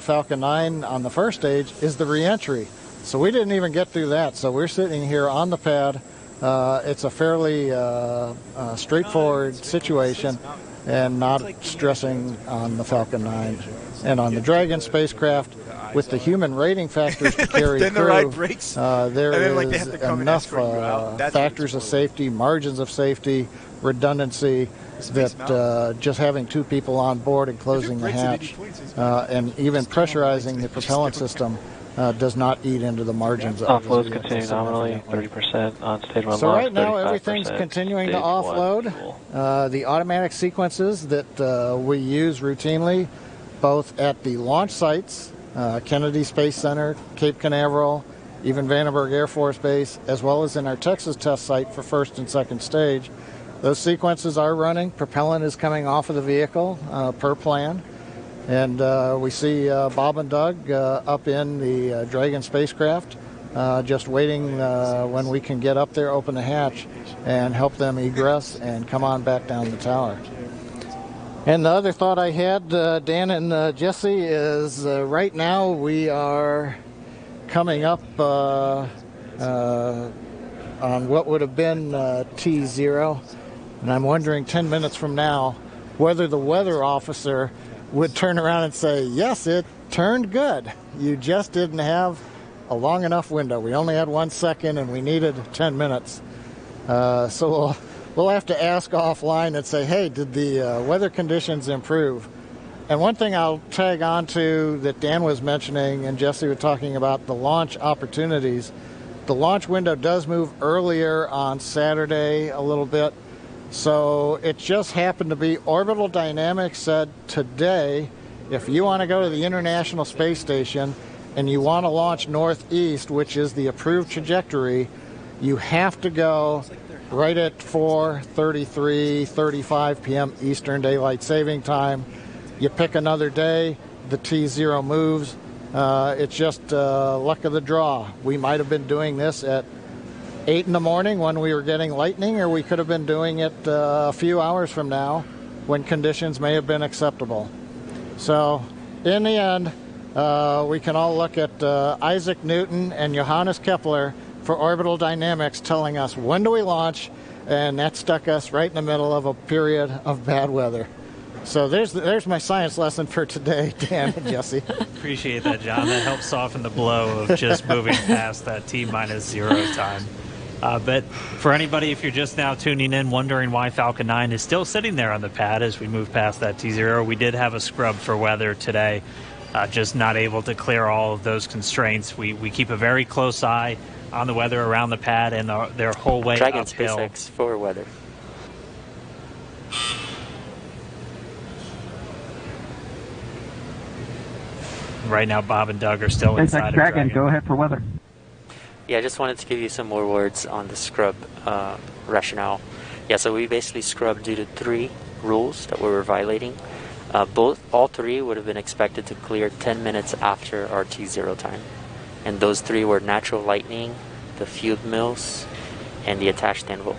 Falcon 9 on the first stage is the reentry. So we didn't even get through that. So we're sitting here on the pad. It's a fairly straightforward situation and not stressing on the Falcon 9. And on the Dragon spacecraft, with the human rating factors to carry then through, the ride breaks. There is enough factors of really safety, margins of safety, redundancy, that just having two people on board and closing the hatch and even pressurizing the propellant system does not eat into the margins of the offloads continue nominally 30% on stage 1 So launch, right now everything's continuing to offload. The automatic sequences that we use routinely, both at the launch sites, Kennedy Space Center, Cape Canaveral, even Vandenberg Air Force Base, as well as in our Texas test site for first and second stage. Those sequences are running. Propellant is coming off of the vehicle per plan. And we see Bob and Doug up in the Dragon spacecraft, just waiting when we can get up there, open the hatch, and help them egress and come on back down the tower. And the other thought I had, Dan and Jesse, is right now we are coming up on what would have been T0. And I'm wondering 10 minutes from now whether the weather officer would turn around and say, yes, it turned good. You just didn't have a long enough window. We only had 1 second and we needed 10 minutes. So we'll have to ask offline and say, hey, did the weather conditions improve? And one thing I'll tag on to that Dan was mentioning and Jesse was talking about, the launch opportunities. The launch window does move earlier on Saturday a little bit. So it just happened to be Orbital Dynamics said today, if you want to go to the International Space Station and you want to launch northeast, which is the approved trajectory, you have to go right at 4:35 p.m. Eastern Daylight Saving Time. You pick another day, the T0 moves. It's just luck of the draw. We might have been doing this at 8 in the morning when we were getting lightning, or we could have been doing it a few hours from now when conditions may have been acceptable. So in the end, we can all look at Isaac Newton and Johannes Kepler for Orbital Dynamics telling us when do we launch, and that stuck us right in the middle of a period of bad weather. So there's my science lesson for today, Dan and Jesse. Appreciate that, John. That helps soften the blow of just moving past that T-0 time. But for anybody, if you're just now tuning in, wondering why Falcon 9 is still sitting there on the pad as we move past that T0, we did have a scrub for weather today, just not able to clear all of those constraints. We keep a very close eye on the weather around the pad and their whole way Dragon uphill. SpaceX for weather. Right now, Bob and Doug are still inside of Dragon. Go ahead for weather. Yeah, I just wanted to give you some more words on the scrub rationale. Yeah, so we basically scrubbed due to 3 rules that we were violating. All 3 would have been expected to clear 10 minutes after our T0 time. And those 3 were natural lightning, the fuel mills, and the attached anvil.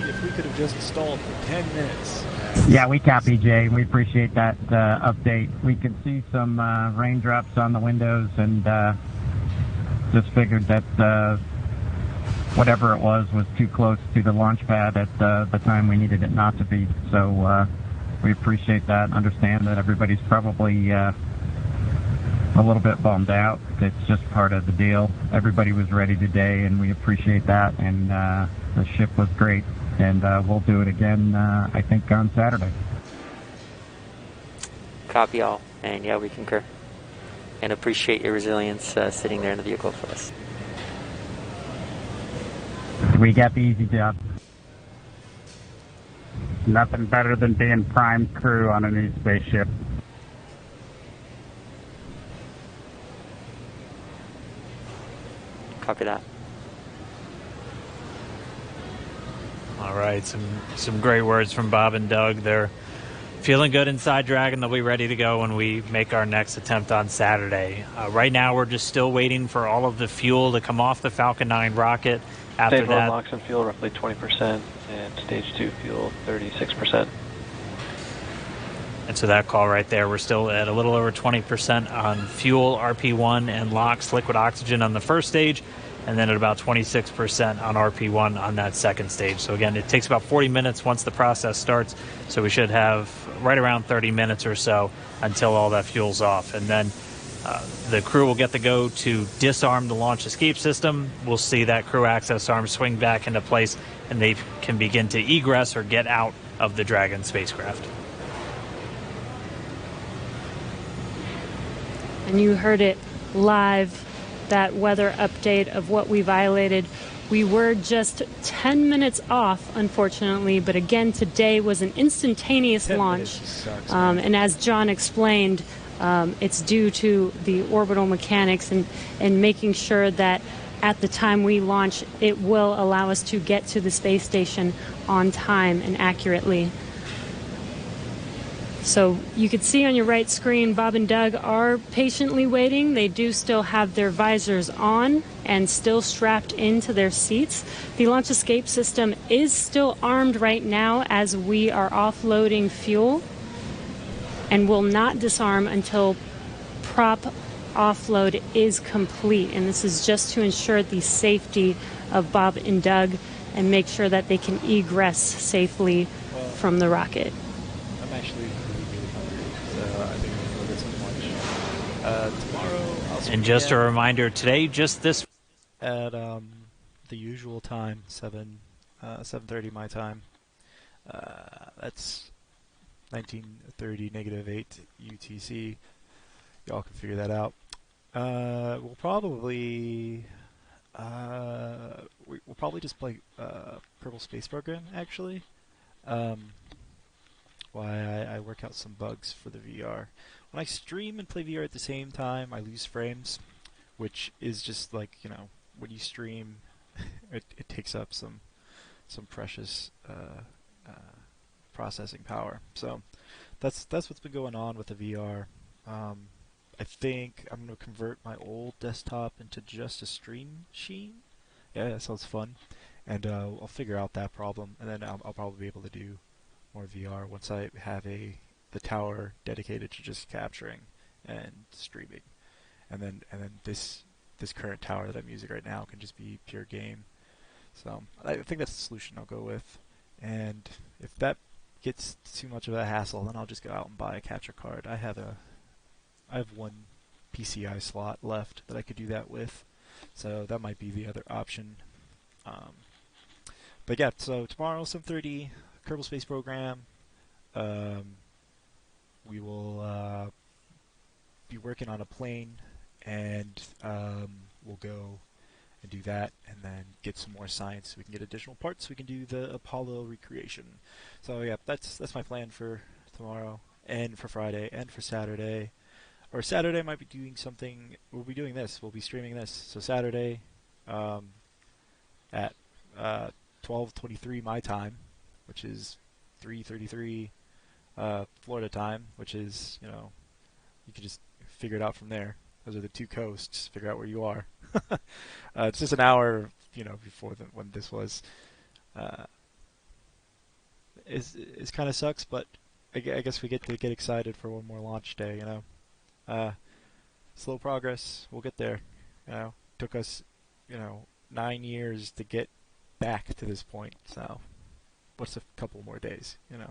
If we could have just stalled for 10 minutes. Yeah, we copy, Jay. We appreciate that update. We could see some raindrops on the windows and just figured that whatever it was too close to the launch pad at the time we needed it not to be. So we appreciate that. Understand that everybody's probably a little bit bummed out. It's just part of the deal. Everybody was ready today, and we appreciate that. And the ship was great. And we'll do it again, I think, on Saturday. Copy all. And yeah, we concur. And appreciate your resilience sitting there in the vehicle for us. We got the easy job. Nothing better than being prime crew on a new spaceship. Copy that. All right, some great words from Bob and Doug. They're feeling good inside Dragon. They'll be ready to go when we make our next attempt on Saturday. Right now, we're just still waiting for all of the fuel to come off the Falcon 9 rocket. After Stage 1 that, LOX and fuel roughly 20%. And stage 2 fuel, 36%. And so that call right there, we're still at a little over 20% on fuel, RP1, and LOX, liquid oxygen on the first stage, and then at about 26% on RP1 on that second stage. So again, it takes about 40 minutes once the process starts, so we should have right around 30 minutes or so until all that fuel's off. And then the crew will get the go to disarm the launch escape system. We'll see that crew access arm swing back into place, and they can begin to egress or get out of the Dragon spacecraft. And you heard it live, that weather update of what we violated. We were just 10 minutes off, unfortunately, but again, today was an instantaneous launch. Sucks, and as John explained, it's due to the orbital mechanics and making sure that at the time we launch, it will allow us to get to the space station on time and accurately. So you can see on your right screen, Bob and Doug are patiently waiting. They do still have their visors on and still strapped into their seats. The launch escape system is still armed right now as we are offloading fuel and will not disarm until prop offload is complete. And this is just to ensure the safety of Bob and Doug and make sure that they can egress safely from the rocket. I'm actually really hungry, so I think I'm going to go get some lunch. Tomorrow, I'll And swing just a again reminder, today, just this at the usual time, 7:30 my time. That's 1930 -8 UTC. Y'all can figure that out. We'll probably just play Kerbal Space Program actually. Why I work out some bugs for the VR. When I stream and play VR at the same time, I lose frames, which is just like, you know, when you stream, it takes up some precious processing power. So that's what's been going on with the VR. I think I'm going to convert my old desktop into just a stream machine. Yeah, that sounds fun. And I'll figure out that problem, and then I'll probably be able to do more VR once I have the tower dedicated to just capturing and streaming. And then this current tower that I'm using right now can just be pure game. So I think that's the solution I'll go with. And if that gets too much of a hassle, then I'll just go out and buy a capture card. I have one PCI slot left that I could do that with, so that might be the other option. But yeah, so tomorrow 7:30, Kerbal Space Program. We will be working on a plane, and we'll go and do that, and then get some more science so we can get additional parts so we can do the Apollo recreation. So yeah, that's my plan for tomorrow, and for Friday, and for Saturday. Or Saturday might be doing something. We'll be doing this. We'll be streaming this. So Saturday, at 12:23 my time, which is 3:33 Florida time, which is, you know, you can just figure it out from there. Those are the two coasts. Figure out where you are. It's just an hour, you know, before when this was. Is kind of sucks, but I guess we get to get excited for one more launch day, you know. Slow progress. We'll get there. You know, took us, 9 years to get back to this point. So, what's a couple more days? You know.